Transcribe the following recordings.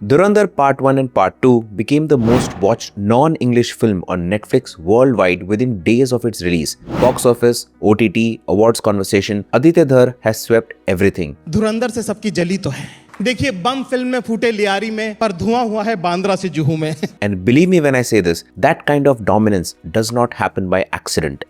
Dhurandhar Part 1 and Part 2 became the most watched non-English film on Netflix worldwide within days of its release. Box office, OTT, awards conversation, Aditya Dhar has swept everything. धुरंधर से सबकी जली तो है। देखिए बम film में फूटे लियारी में, पर धुआं हुआ है बांद्रा से जुहू में। And believe me when I say this, that kind of dominance does not happen by accident.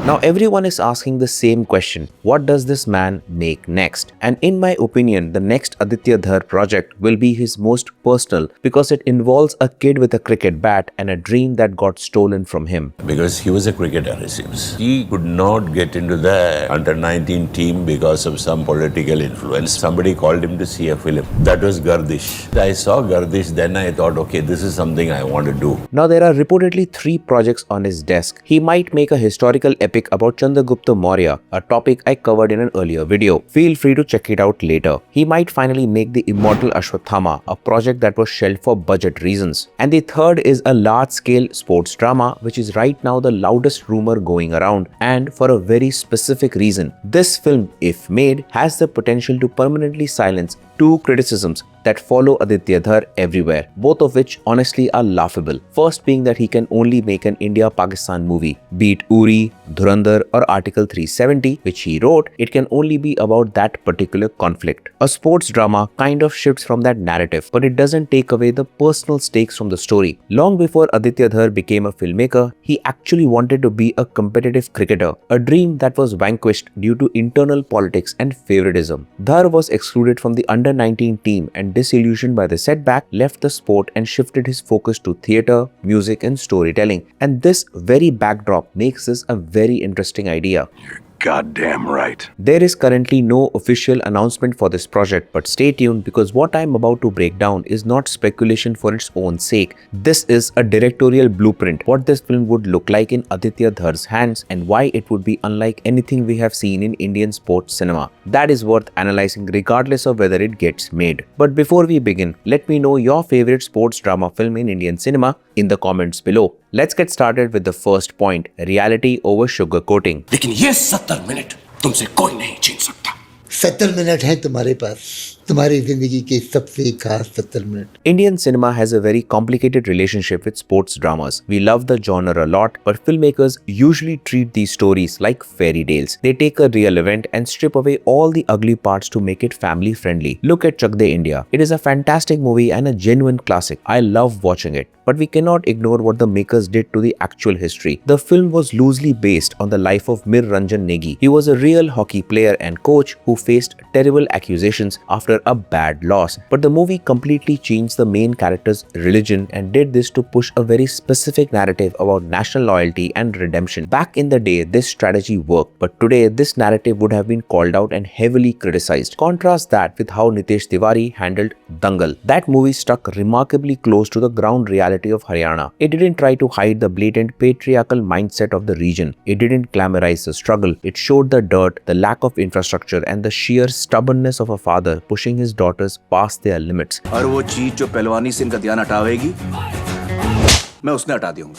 Now everyone is asking the same question, what does this man make next? And in my opinion, the next Aditya Dhar project will be his most personal because it involves a kid with a cricket bat and a dream that got stolen from him. Because he was a cricketer, it seems. He could not get into the under-19 team because of some political influence. Somebody called him to see a film. That was Gardish. I saw Gardish, then I thought, okay, this is something I want to do. Now there are reportedly 3 projects on his desk. He might make a historical epic about Chandragupta Maurya, a topic I covered in an earlier video. Feel free to check it out later. He might finally make the immortal Ashwathama, a project that was shelved for budget reasons. And the third is a large-scale sports drama, which is right now the loudest rumor going around, and for a very specific reason. This film, if made, has the potential to permanently silence 2 criticisms that follow Aditya Dhar everywhere, both of which honestly are laughable. First being that he can only make an India-Pakistan movie, be it Uri, Dhurandhar or Article 370, which he wrote, it can only be about that particular conflict. A sports drama kind of shifts from that narrative, but it doesn't take away the personal stakes from the story. Long before Aditya Dhar became a filmmaker, he actually wanted to be a competitive cricketer, a dream that was vanquished due to internal politics and favoritism. Dhar was excluded from the under-19 team and disillusioned by the setback, left the sport and shifted his focus to theatre, music and storytelling. And this very backdrop makes this a very interesting idea. Goddamn right. There is currently no official announcement for this project, but stay tuned because what I am about to break down is not speculation for its own sake. This is a directorial blueprint, what this film would look like in Aditya Dhar's hands and why it would be unlike anything we have seen in Indian sports cinema. That is worth analyzing regardless of whether it gets made. But before we begin, let me know your favorite sports drama film in Indian cinema in the comments below. Let's get started with the first point, reality over sugarcoating. लेकिन ये 70 minute तुमसे कोई नहीं छीन सकता। 70 minute है तुम्हारे पास, तुम्हारी जिंदगी के सबसे खास 70 minute. Indian cinema has a very complicated relationship with sports dramas. We love the genre a lot, but filmmakers usually treat these stories like fairy tales. They take a real event and strip away all the ugly parts to make it family friendly. Look at Chak De India. It is a fantastic movie and a genuine classic. I love watching it. But we cannot ignore what the makers did to the actual history. The film was loosely based on the life of Mir Ranjan Negi. He was a real hockey player and coach who faced terrible accusations after a bad loss. But the movie completely changed the main character's religion and did this to push a very specific narrative about national loyalty and redemption. Back in the day, this strategy worked, but today this narrative would have been called out and heavily criticized. Contrast that with how Nitesh Tiwari handled Dangal. That movie stuck remarkably close to the ground reality of Haryana. It didn't try to hide the blatant patriarchal mindset of the region. It didn't glamorize the struggle. It showed the dirt, the lack of infrastructure and the sheer stubbornness of a father pushing his daughters past their limits. और वो चीज जो पहलवानी से इनका ध्यान हटावेगी, मैं उसने हटा दूंगा।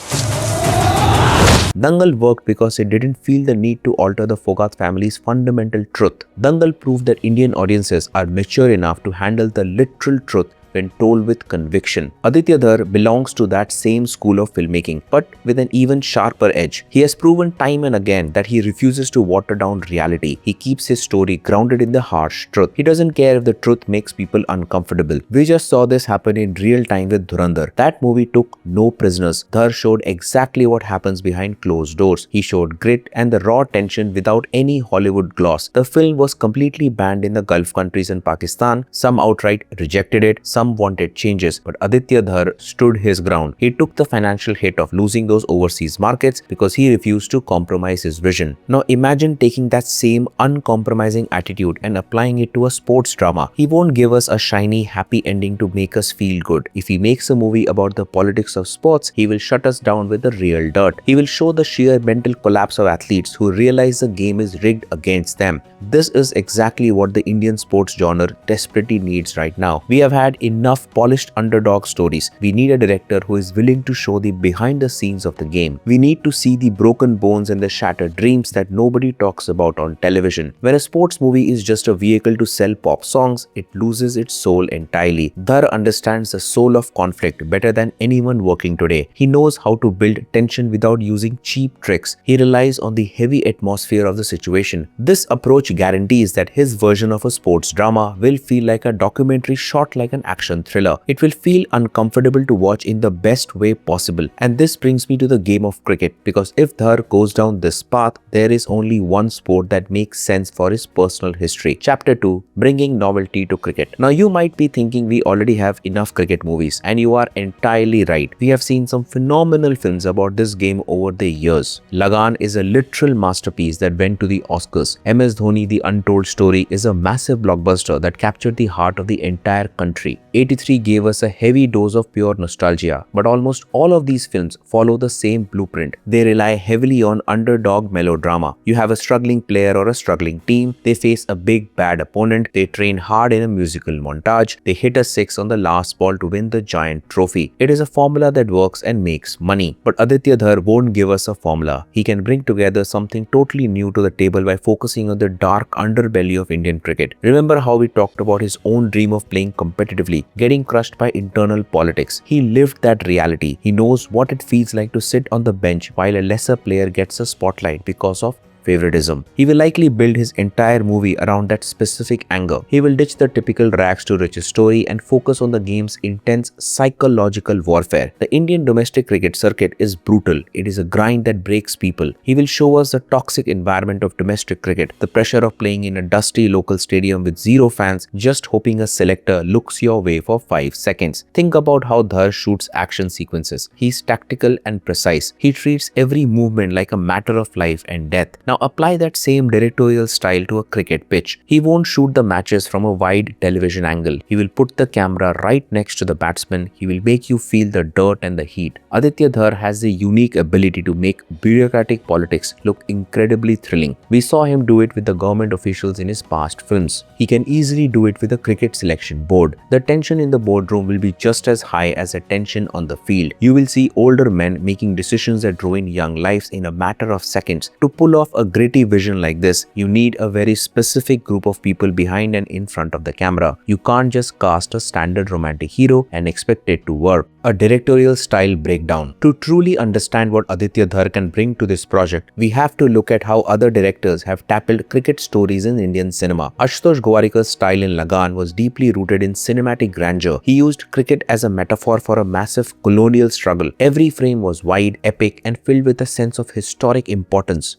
Dangal worked because it didn't feel the need to alter the Fogat family's fundamental truth. Dangal proved that Indian audiences are mature enough to handle the literal truth when told with conviction. Aditya Dhar belongs to that same school of filmmaking, but with an even sharper edge. He has proven time and again that he refuses to water down reality. He keeps his story grounded in the harsh truth. He doesn't care if the truth makes people uncomfortable. We just saw this happen in real time with Dhurandhar. That movie took no prisoners. Dhar showed exactly what happens behind closed doors. He showed grit and the raw tension without any Hollywood gloss. The film was completely banned in the Gulf countries and Pakistan. Some outright rejected it. Some wanted changes, but Aditya Dhar stood his ground. He took the financial hit of losing those overseas markets because he refused to compromise his vision. Now imagine taking that same uncompromising attitude and applying it to a sports drama. He won't give us a shiny, happy ending to make us feel good. If he makes a movie about the politics of sports, he will shut us down with the real dirt. He will show the sheer mental collapse of athletes who realize the game is rigged against them. This is exactly what the Indian sports genre desperately needs right now. We have had enough polished underdog stories. We need a director who is willing to show the behind the scenes of the game. We need to see the broken bones and the shattered dreams that nobody talks about on television. When a sports movie is just a vehicle to sell pop songs, it loses its soul entirely. Dhar understands the soul of conflict better than anyone working today. He knows how to build tension without using cheap tricks. He relies on the heavy atmosphere of the situation. This approach guarantees that his version of a sports drama will feel like a documentary shot like an action thriller. It will feel uncomfortable to watch in the best way possible. And this brings me to the game of cricket, because if Dhar goes down this path, there is only one sport that makes sense for his personal history. Chapter 2, bringing novelty to cricket. Now you might be thinking we already have enough cricket movies, and you are entirely right. We have seen some phenomenal films about this game over the years. Lagan is a literal masterpiece that went to the Oscars. MS Dhoni, The Untold Story is a massive blockbuster that captured the heart of the entire country. 83 gave us a heavy dose of pure nostalgia, but almost all of these films follow the same blueprint. They rely heavily on underdog melodrama. You have a struggling player or a struggling team, they face a big bad opponent, they train hard in a musical montage, they hit a six on the last ball to win the giant trophy. It is a formula that works and makes money. But Aditya Dhar won't give us a formula. He can bring together something totally new to the table by focusing on the dark underbelly of Indian cricket. Remember how we talked about his own dream of playing competitively, getting crushed by internal politics. He lived that reality. He knows what it feels like to sit on the bench while a lesser player gets a spotlight because of favoritism. He will likely build his entire movie around that specific anger. He will ditch the typical rags to riches story and focus on the game's intense psychological warfare. The Indian domestic cricket circuit is brutal. It is a grind that breaks people. He will show us the toxic environment of domestic cricket, the pressure of playing in a dusty local stadium with zero fans, just hoping a selector looks your way for 5 seconds. Think about how Dhar shoots action sequences. He's tactical and precise. He treats every movement like a matter of life and death. Now apply that same directorial style to a cricket pitch. He won't shoot the matches from a wide television angle. He will put the camera right next to the batsman. He will make you feel the dirt and the heat. Aditya Dhar has the unique ability to make bureaucratic politics look incredibly thrilling. We saw him do it with the government officials in his past films. He can easily do it with a cricket selection board. The tension in the boardroom will be just as high as the tension on the field. You will see older men making decisions that ruin young lives in a matter of seconds. To pull off a gritty vision like this, you need a very specific group of people behind and in front of the camera. You can't just cast a standard romantic hero and expect it to work. A directorial style breakdown. To truly understand what Aditya Dhar can bring to this project, we have to look at how other directors have tackled cricket stories in Indian cinema. Ashutosh Gowariker's style in Lagan was deeply rooted in cinematic grandeur. He used cricket as a metaphor for a massive colonial struggle. Every frame was wide, epic, and filled with a sense of historic importance.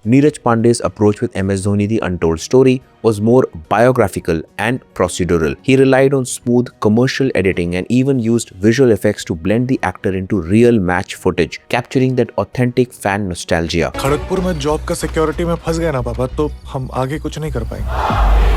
Neeraj Pandey's approach with MS Dhoni, The Untold Story, was more biographical and procedural. He relied on smooth commercial editing and even used visual effects to blend the actor into real match footage, capturing that authentic fan nostalgia. Kharagpur में job का security में फंस गए ना पापा, तो हम आगे कुछ नहीं कर पाएंगे.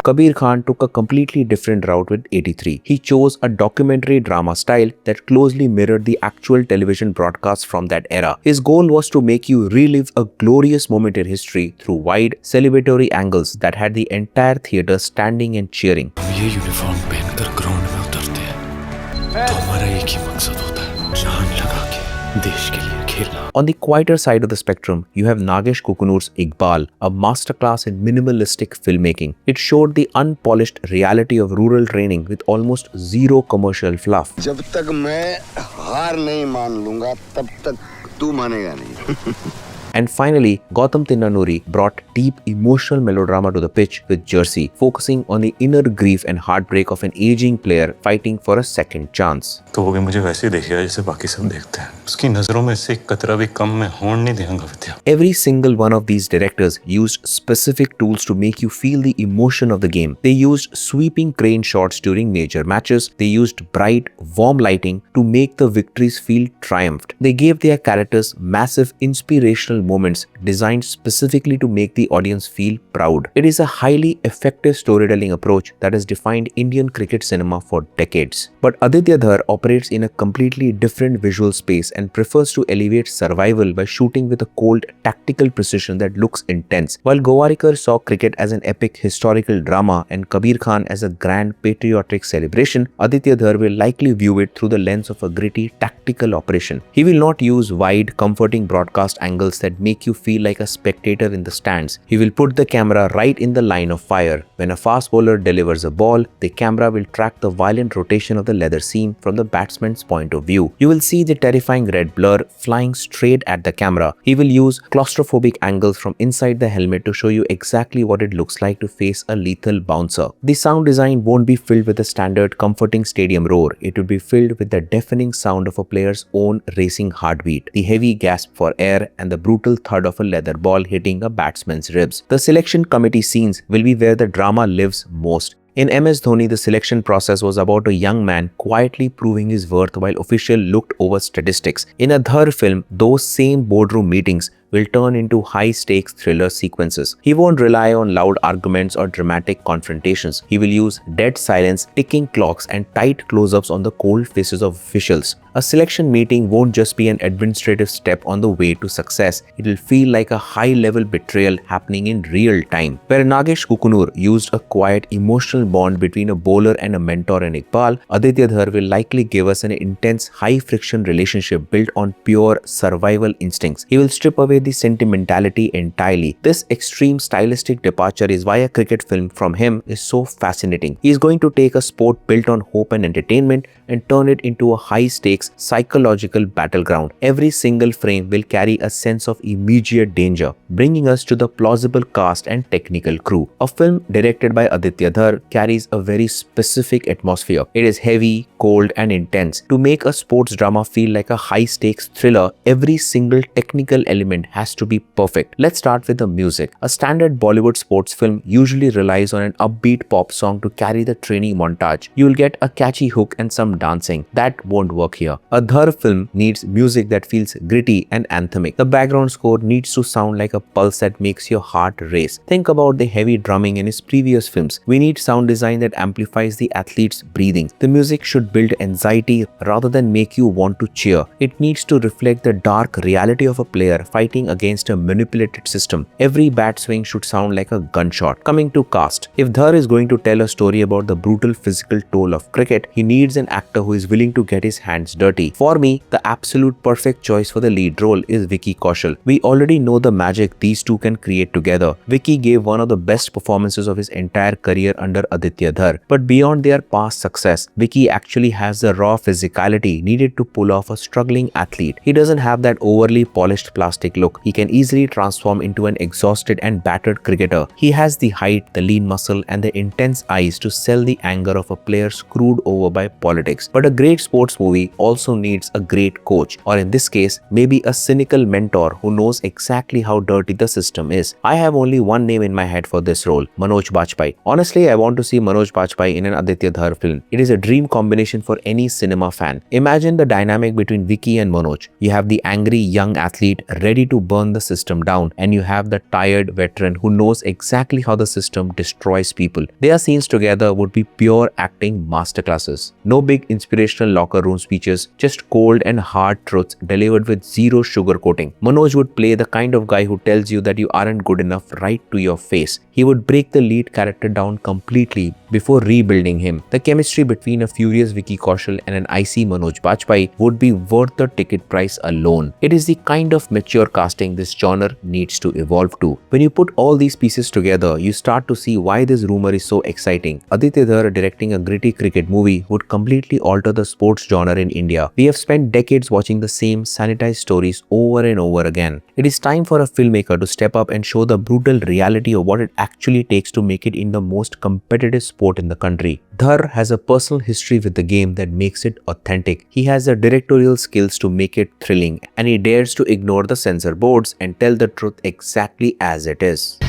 Kabir Khan took a completely different route with 83. He chose a documentary drama style that closely mirrored the actual television broadcasts from that era. His goal was to make you relive a glorious moment in history through wide, celebratory angles that had the entire theater standing and cheering. ये uniform पहनकर ground में उतरते हैं तो हमारा एक ही मकसद होता है, जान लगा के देश के लिए खेलना. On the quieter side of the spectrum, you have Mehra Kukunoor's Iqbal, a masterclass in minimalistic filmmaking. It showed the unpolished reality of rural training with almost zero commercial fluff. जब तक मैं हार नहीं मान लूंगा तब तक तू मानेगा नहीं. And finally, Gautam Tinnanuri brought deep emotional melodrama to the pitch with Jersey, focusing on the inner grief and heartbreak of an aging player fighting for a second chance. तो वो भी मुझे वैसे ही देखेगा जैसे बाकी सब देखते हैं. उसकी नजरों में से एक कतरा भी कम मैं होने नहीं देंगे विद्या. Every single one of these directors used specific tools to make you feel the emotion of the game. They used sweeping crane shots during major matches. They used bright, warm lighting to make the victories feel triumphed. They gave their characters massive inspirational moments designed specifically to make the audience feel proud. It is a highly effective storytelling approach that has defined Indian cricket cinema for decades. But Aditya Dhar operates in a completely different visual space and prefers to elevate survival by shooting with a cold, tactical precision that looks intense. While Gowariker saw cricket as an epic historical drama and Kabir Khan as a grand patriotic celebration, Aditya Dhar will likely view it through the lens of a gritty, tactical operation. He will not use wide, comforting broadcast angles that make you feel like a spectator in the stands. He will put the camera right in the line of fire. When a fast bowler delivers a ball, the camera will track the violent rotation of the leather seam from the batsman's point of view. You will see the terrifying red blur flying straight at the camera. He will use claustrophobic angles from inside the helmet to show you exactly what it looks like to face a lethal bouncer. The sound design won't be filled with a standard comforting stadium roar. It will be filled with the deafening sound of a player's own racing heartbeat, the heavy gasp for air, and the brutal thud of a leather ball hitting a batsman's ribs. The selection committee scenes will be where the drama lives most. In MS Dhoni, the selection process was about a young man quietly proving his worth while official looked over statistics. In a Dhar film, those same boardroom meetings will turn into high-stakes thriller sequences. He won't rely on loud arguments or dramatic confrontations. He will use dead silence, ticking clocks, and tight close-ups on the cold faces of officials. A selection meeting won't just be an administrative step on the way to success. It will feel like a high-level betrayal happening in real time. Where Mehra Kukunoor used a quiet, emotional bond between a bowler and a mentor in Iqbal, Aditya Dhar will likely give us an intense, high-friction relationship built on pure survival instincts. He will strip away the sentimentality entirely. This extreme stylistic departure is why a cricket film from him is so fascinating. He is going to take a sport built on hope and entertainment and turn it into a high-stakes psychological battleground. Every single frame will carry a sense of immediate danger, bringing us to the plausible cast and technical crew. A film directed by Aditya Dhar carries a very specific atmosphere. It is heavy, cold, and intense. To make a sports drama feel like a high-stakes thriller, every single technical element has to be perfect. Let's start with the music. A standard Bollywood sports film usually relies on an upbeat pop song to carry the training montage. You will get a catchy hook and some dancing. That won't work here. A Dhar film needs music that feels gritty and anthemic. The background score needs to sound like a pulse that makes your heart race. Think about the heavy drumming in his previous films. We need sound design that amplifies the athlete's breathing. The music should build anxiety rather than make you want to cheer. It needs to reflect the dark reality of a player fighting against a manipulated system. Every bat swing should sound like a gunshot. Coming to cast. If Dhar is going to tell a story about the brutal physical toll of cricket, he needs an actor who is willing to get his hands dirty. For me, the absolute perfect choice for the lead role is Vicky Kaushal. We already know the magic these two can create together. Vicky gave one of the best performances of his entire career under Aditya Dhar. But beyond their past success, Vicky actually has the raw physicality needed to pull off a struggling athlete. He doesn't have that overly polished plastic look. He can easily transform into an exhausted and battered cricketer. He has the height, the lean muscle, and the intense eyes to sell the anger of a player screwed over by politics. But a great sports movie also needs a great coach, or in this case, maybe a cynical mentor who knows exactly how dirty the system is. I have only one name in my head for this role, Manoj Bajpayee. Honestly, I want to see Manoj Bajpayee in an Aditya Dhar film. It is a dream combination for any cinema fan. Imagine the dynamic between Vicky and Manoj. You have the angry young athlete ready to burn the system down, and you have the tired veteran who knows exactly how the system destroys people. Their scenes together would be pure acting masterclasses. No big inspirational locker room speeches, just cold and hard truths delivered with zero sugarcoating. Manoj would play the kind of guy who tells you that you aren't good enough right to your face. He would break the lead character down completely before rebuilding him. The chemistry between a furious Vicky Kaushal and an icy Manoj Bajpayee would be worth the ticket price alone. It is the kind of mature casting this genre needs to evolve to. When you put all these pieces together, you start to see why this rumor is so exciting. Aditya Dhar directing a gritty cricket movie would completely alter the sports genre in India. We have spent decades watching the same sanitized stories over and over again. It is time for a filmmaker to step up and show the brutal reality of what it actually takes to make it in the most competitive sport in the country. Dhar has a personal history with the game that makes it authentic. He has the directorial skills to make it thrilling, and he dares to ignore the censor boards and tell the truth exactly as it is.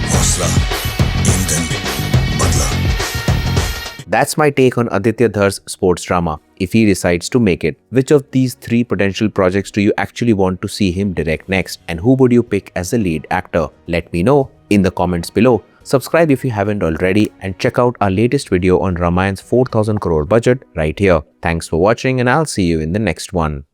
That's my take on Aditya Dhar's sports drama, if he decides to make it. Which of these 3 potential projects do you actually want to see him direct next, and who would you pick as the lead actor? Let me know in the comments below. Subscribe if you haven't already, and check out our latest video on Ramayan's 4,000 crore budget right here. Thanks for watching, and I'll see you in the next one.